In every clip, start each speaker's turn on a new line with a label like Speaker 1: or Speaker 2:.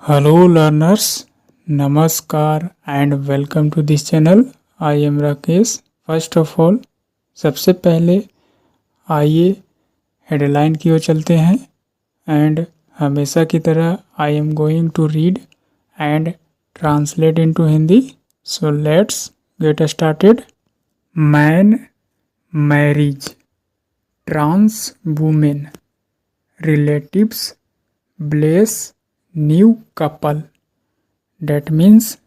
Speaker 1: Hello learners, Namaskar and welcome to this channel. I am Rakesh. First of all, सबसे पहले आइए headline की ओर चलते हैं एंड हमेशा की तरह I am going to read and translate into Hindi. So let's get started. Man marriage, trans women, relatives bless new couple. That means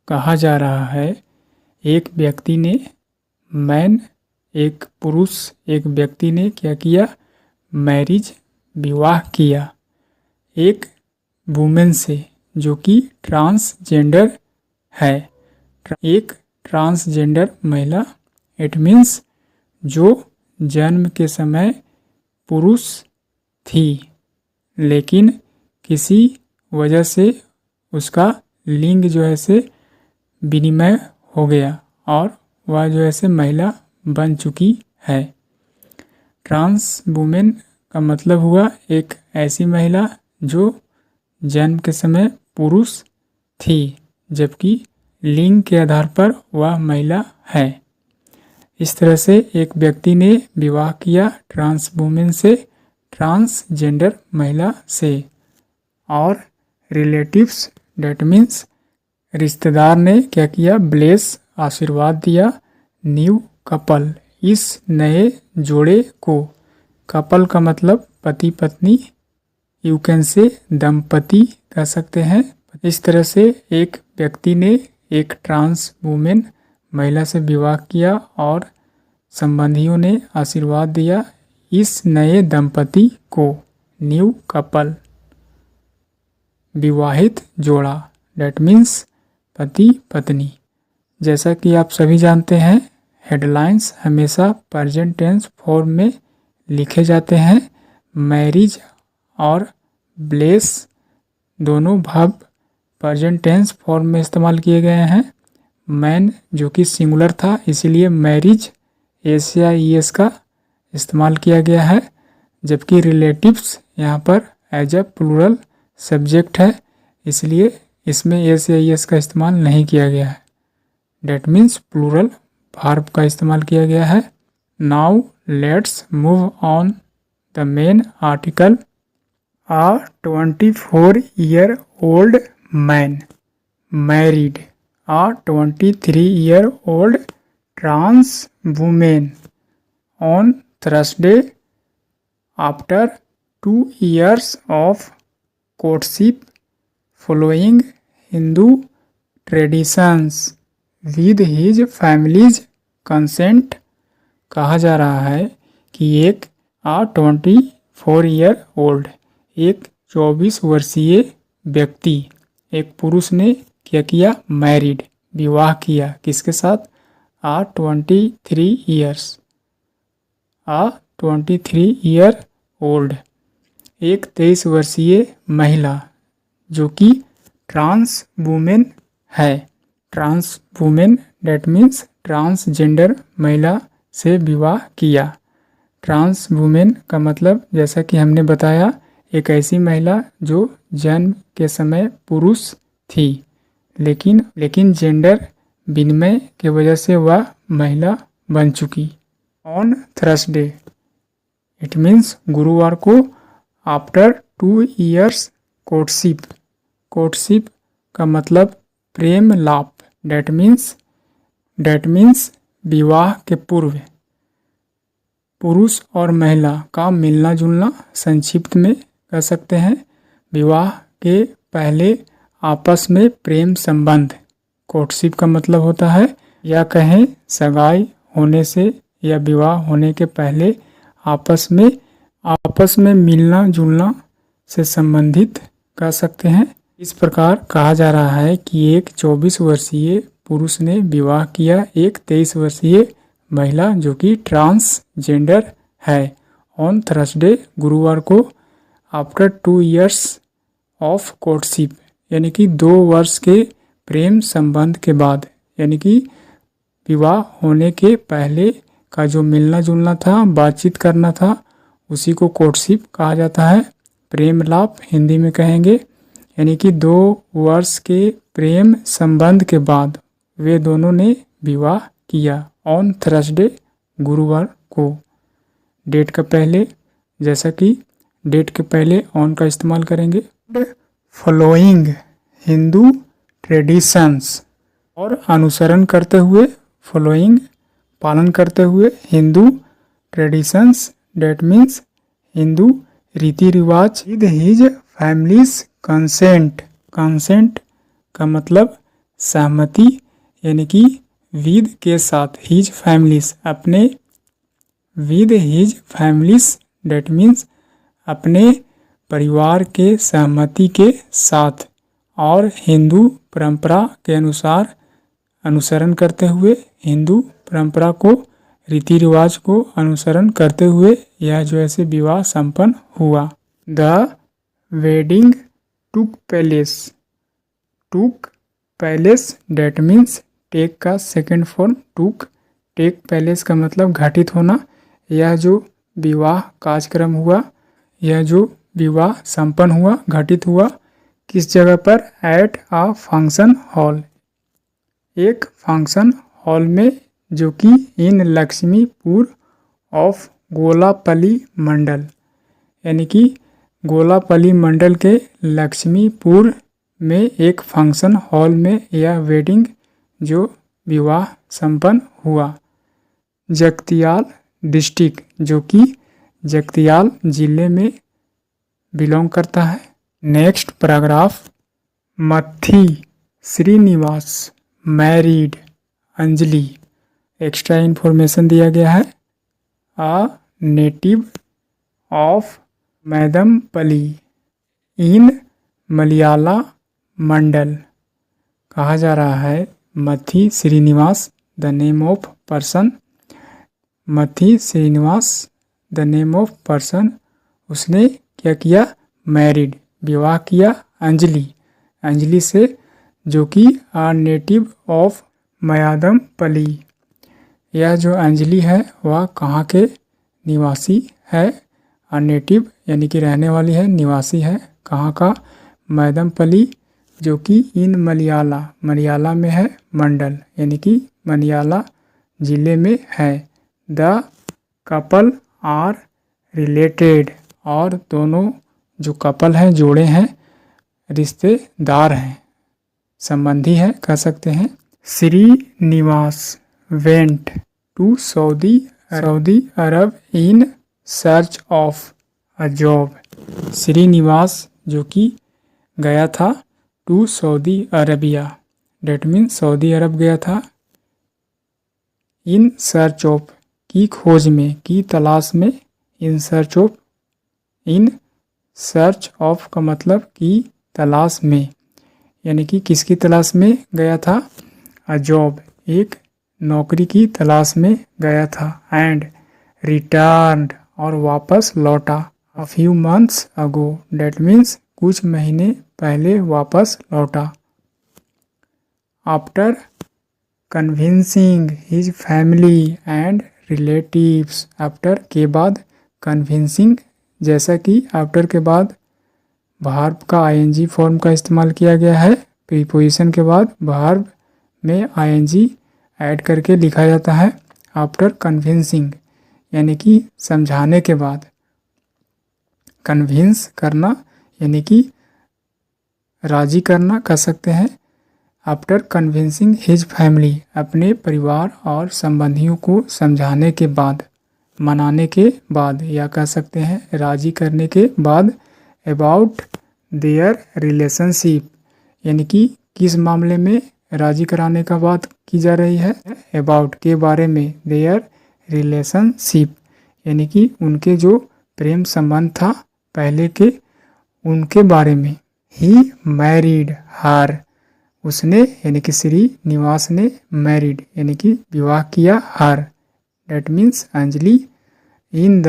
Speaker 1: कहा जा रहा है एक व्यक्ति ने, मैन एक पुरुष, एक व्यक्ति ने क्या किया, मैरिज विवाह किया एक वुमेन से जो कि ट्रांसजेंडर है. एक ट्रांसजेंडर महिला, इट मीन्स जो जन्म के समय पुरुष थी लेकिन किसी वजह से उसका लिंग जो है से विनिमय हो गया और वह जो है से महिला बन चुकी है. ट्रांस वुमेन का मतलब हुआ एक ऐसी महिला जो जन्म के समय पुरुष थी जबकि लिंग के आधार पर वह महिला है. इस तरह से एक व्यक्ति ने विवाह किया ट्रांस वुमेन से, ट्रांसजेंडर महिला से. और रिलेटिव्स डेट मीन्स रिश्तेदार ने क्या किया, ब्लेस आशीर्वाद दिया, न्यू कपल इस नए जोड़े को. कपल का मतलब पति पत्नी, यू कैन से दंपति कह सकते हैं. इस तरह से एक व्यक्ति ने एक ट्रांस वुमेन महिला से विवाह किया और संबंधियों ने आशीर्वाद दिया इस नए दंपति को, न्यू कपल. विवाहित जोड़ा डेट मीन्स पति पत्नी. जैसा कि आप सभी जानते हैं हेडलाइंस हमेशा प्रेजेंट टेंस फॉर्म में लिखे जाते हैं. मैरिज और ब्लेस दोनों भाव प्रेजेंट टेंस फॉर्म में इस्तेमाल किए गए हैं. मैन जो कि सिंगुलर था इसीलिए मैरिज एस या ईएस का इस्तेमाल किया गया है, जबकि रिलेटिव्स यहाँ पर एज अ प्लूरल सब्जेक्ट है इसलिए इसमें एस या ईएस का इस्तेमाल नहीं किया गया है. डेट मीन्स प्लूरल वर्ब का इस्तेमाल किया गया है. Now let's move on the main article. A 24-year-old man married a 23-year-old trans woman on Thursday after 2 years of courtship following Hindu traditions with his family's consent. कहा जा रहा है कि एक 24-year-old एक 24 वर्षीय व्यक्ति, एक पुरुष ने क्या किया, मैरिड विवाह किया किसके साथ, आ 23-year-old एक 23 वर्षीय महिला जो कि ट्रांस वुमेन है. Trans women that means transgender महिला से विवाह किया. ट्रांस वुमेन का मतलब जैसा कि हमने बताया एक ऐसी महिला जो जन्म के समय पुरुष थी लेकिन जेंडर विनिमय के वजह से वह महिला बन चुकी. ऑन थर्सडे इट मीन्स गुरुवार को, आफ्टर 2 years कोर्टशिप. कोर्टशिप का मतलब प्रेम लाप. डेट मीन्स विवाह के पूर्व पुरुष और महिला का मिलना जुलना संक्षिप्त में कह सकते हैं. विवाह के पहले आपस में प्रेम संबंध कोर्टशिप का मतलब होता है, या कहें सगाई होने से या विवाह होने के पहले आपस में मिलना जुलना से संबंधित कह सकते हैं. इस प्रकार कहा जा रहा है कि एक 24 वर्षीय पुरुष ने विवाह किया एक 23 वर्षीय महिला जो कि ट्रांसजेंडर है. ऑन थर्सडे गुरुवार को, आफ्टर 2 years ऑफ कोर्टशिप यानी कि 2 वर्ष के प्रेम संबंध के बाद, यानी कि विवाह होने के पहले का जो मिलना जुलना था, बातचीत करना था, उसी को कोर्टशिप कहा जाता है. प्रेम लाप हिंदी में कहेंगे. यानी कि 2 वर्ष के प्रेम संबंध के बाद वे दोनों ने विवाह किया ऑन थर्सडे, गुरुवार को। डेट का पहले, जैसा कि डेट के पहले ऑन का इस्तेमाल करेंगे। फॉलोइंग हिंदू ट्रेडिशंस, और अनुसरण करते हुए, फॉलोइंग पालन करते हुए Hindu traditions, that means Hindu रीति रिवाज। With his families consent, consent का मतलब सहमति, यानी कि विद के साथ, हिज फैमिलीज अपने, with his families that means अपने परिवार के सहमति के साथ, और हिंदू परंपरा के अनुसार अनुसरण करते हुए, हिंदू परंपरा को, रीति रिवाज को अनुसरण करते हुए यह जो ऐसे विवाह संपन्न हुआ। The wedding took place, took place that means take का second form took, take place का मतलब घटित होना। यह जो विवाह कार्यक्रम हुआ, यह जो विवाह संपन्न हुआ, घटित हुआ, किस जगह पर? एट अ फंक्शन हॉल, एक फंक्शन हॉल में, जो कि इन लक्ष्मीपुर ऑफ गोलापल्ली मंडल, यानी कि गोलापल्ली मंडल के लक्ष्मीपुर में एक फंक्शन हॉल में यह वेडिंग जो विवाह संपन्न हुआ। जगतियाल डिस्ट्रिक्ट, जो कि जगतियाल जिले में बिलोंग करता है। Next paragraph, Mathi Srinivas married Anjali, extra information दिया गया है। A native of Maidampalli in Malayala mandal, कहा जा रहा है Mathi Srinivas the name of person, Mathi Srinivas the name of person, उसने क्या किया? मैरिड, विवाह किया अंजलि, अंजलि से, जो कि आ नेटिव ऑफ मयादमपल्ली, यह जो अंजलि है वह कहाँ के निवासी है? आ नेटिव यानी कि रहने वाली है, निवासी है, कहाँ का? मैदमपल्ली, जो कि इन मलयाला, मलयाला में है, मंडल यानी कि मलयाला जिले में है। द कपल आर रिलेटेड, और दोनों जो कपल हैं, जोड़े हैं, रिश्तेदार हैं, संबंधी हैं कह सकते हैं। Srinivas went to Saudi Arab in search of a job, Srinivas जो कि गया था to Saudi Arabia, that mean Saudi Arab गया था, इन सर्च ऑफ की खोज में, की तलाश में, इन search of, in search of का मतलब की तलाश में, यानी कि किसकी तलाश में गया था? अ जॉब, एक नौकरी की तलाश में गया था। एंड रिटर्न्ड, और वापस लौटा, a few months ago, that means कुछ महीने पहले वापस लौटा। After convincing his family and relatives, after के बाद, कन्विंसिंग जैसा कि आफ्टर के बाद वर्ब का आईएनजी फॉर्म का इस्तेमाल किया गया है, प्रीपोजिशन के बाद वर्ब में आईएनजी ऐड करके लिखा जाता है। आफ्टर कन्विंसिंग यानी कि समझाने के बाद, कन्विंस करना यानी कि राजी करना कह सकते हैं। आफ्टर कन्विंसिंग हिज फैमिली, अपने परिवार और संबंधियों को समझाने के बाद, मनाने के बाद, या कह सकते हैं राजी करने के बाद, अबाउट देयर रिलेशनशिप, यानी कि किस मामले में राजी कराने का बात की जा रही है? अबाउट के बारे में, देयर रिलेशनशिप यानी कि उनके जो प्रेम संबंध था पहले के, उनके बारे में। ही मैरिड हर, उसने यानी कि श्रीनिवास ने, मैरिड यानी कि विवाह किया, her that means Anjali, in the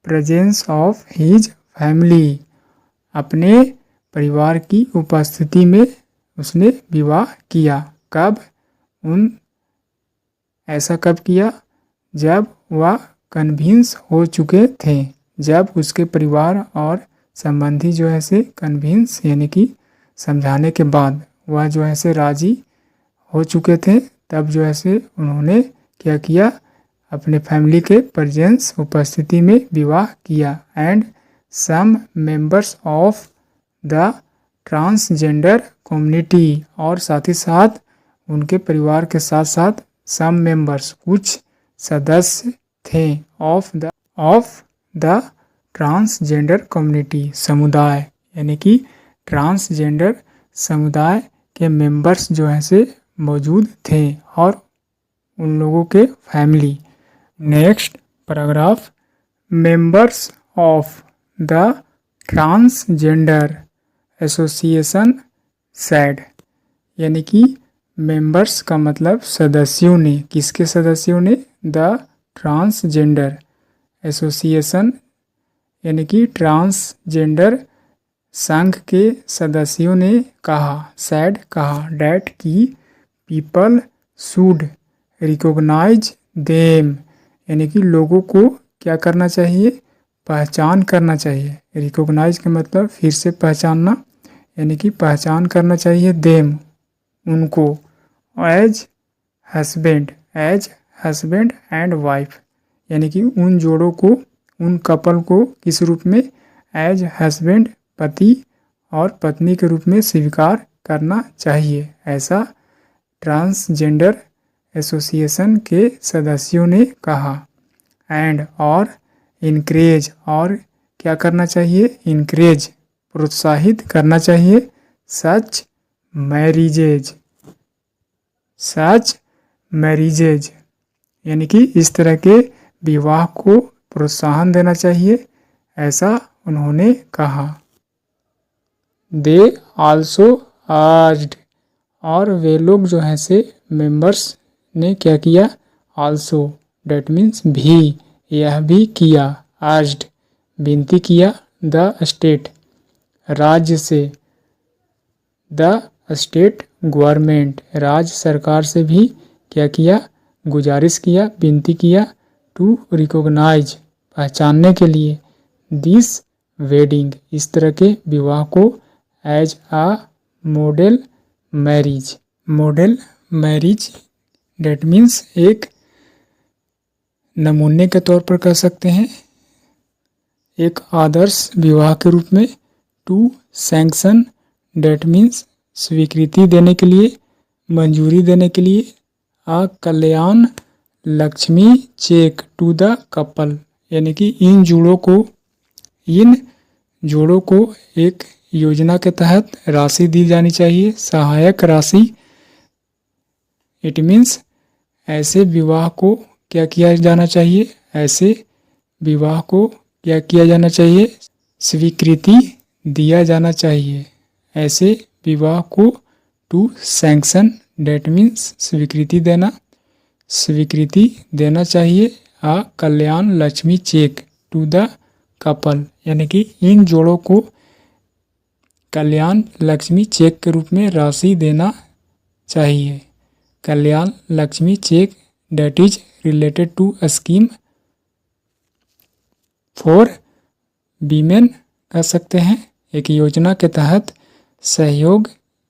Speaker 1: presence of his family, अपने परिवार की उपस्थिति में उसने विवाह किया। कब? ऐसा कब किया? जब वह कन्विंस हो चुके थे, जब उसके परिवार और संबंधी जो है से कन्विंस यानी कि समझाने के बाद वह जो है से राजी हो चुके थे, तब जो है से उन्होंने क्या किया, अपने फैमिली के प्रेजेंस उपस्थिति में विवाह किया। And some members of the transgender community, और साथ ही साथ उनके परिवार के साथ साथ सम मेंबर्स कुछ सदस्य थे ऑफ द ट्रांसजेंडर कम्युनिटी, समुदाय यानी कि ट्रांसजेंडर समुदाय के मेंबर्स जो हैं से मौजूद थे और उन लोगों के family. Next paragraph, members of the transgender association said, यानी कि मेंबर्स का मतलब सदस्यों ने, किसके सदस्यों ने, द ट्रांसजेंडर एसोसिएशन यानी कि ट्रांसजेंडर संघ के सदस्यों ने कहा, सैड कहा, डैट की पीपल शुड रिकॉग्नाइज देम, यानी कि लोगों को क्या करना चाहिए, पहचान करना चाहिए। रिकॉग्नाइज का मतलब फिर से पहचानना, यानी कि पहचान करना चाहिए देम उनको, एज हस्बैंड एंड वाइफ, यानी कि उन जोड़ों को, उन कपल को किस रूप में, एज हस्बैंड पति और पत्नी के रूप में स्वीकार करना चाहिए, ऐसा ट्रांसजेंडर एसोसिएशन के सदस्यों ने कहा। एंड और इनक्रेज, और क्या करना चाहिए, इनक्रेज प्रोत्साहित करना चाहिए, सच मैरिजेज यानी कि इस तरह के विवाह को प्रोत्साहन देना चाहिए, ऐसा उन्होंने कहा। दे आल्सो आर्ज्ड, और वे लोग जो हैं से मेंबर्स ने क्या किया, आल्सो डेट मीन्स भी, यह भी किया, आर्ज्ड विनती किया, द स्टेट राज्य से, द स्टेट गवर्नमेंट राज्य सरकार से भी क्या किया, गुजारिश किया, विनती किया, टू रिकॉग्नाइज पहचानने के लिए, दिस वेडिंग इस तरह के विवाह को, as a model marriage that means एक नमूने के तौर पर कह सकते हैं, एक आदर्श विवाह के रूप में, टू सैंक्शन डेट मीन्स स्वीकृति देने के लिए, मंजूरी देने के लिए, a Kalyan Lakshmi cheque to the couple, यानी कि इन जोड़ों को एक योजना के तहत राशि दी जानी चाहिए, सहायक राशि। इट मीन्स ऐसे विवाह को क्या किया जाना चाहिए, ऐसे विवाह को क्या किया जाना चाहिए, स्वीकृति दिया जाना चाहिए, ऐसे विवाह को, टू सैंक्शन डेट मीन्स स्वीकृति देना चाहिए, a Kalyan Lakshmi cheque to the couple, यानी कि इन जोड़ों को कल्याण लक्ष्मी चेक के रूप में राशि देना चाहिए। Kalyan Lakshmi cheque that is related to a scheme for women कह सकते हैं, एक योजना के तहत सहयोग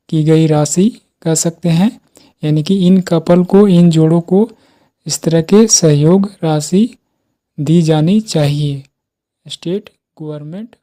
Speaker 1: की गई राशि कह सकते हैं, यानी कि इन कपल को, इन जोड़ों को इस तरह के सहयोग राशि दी जानी चाहिए। State government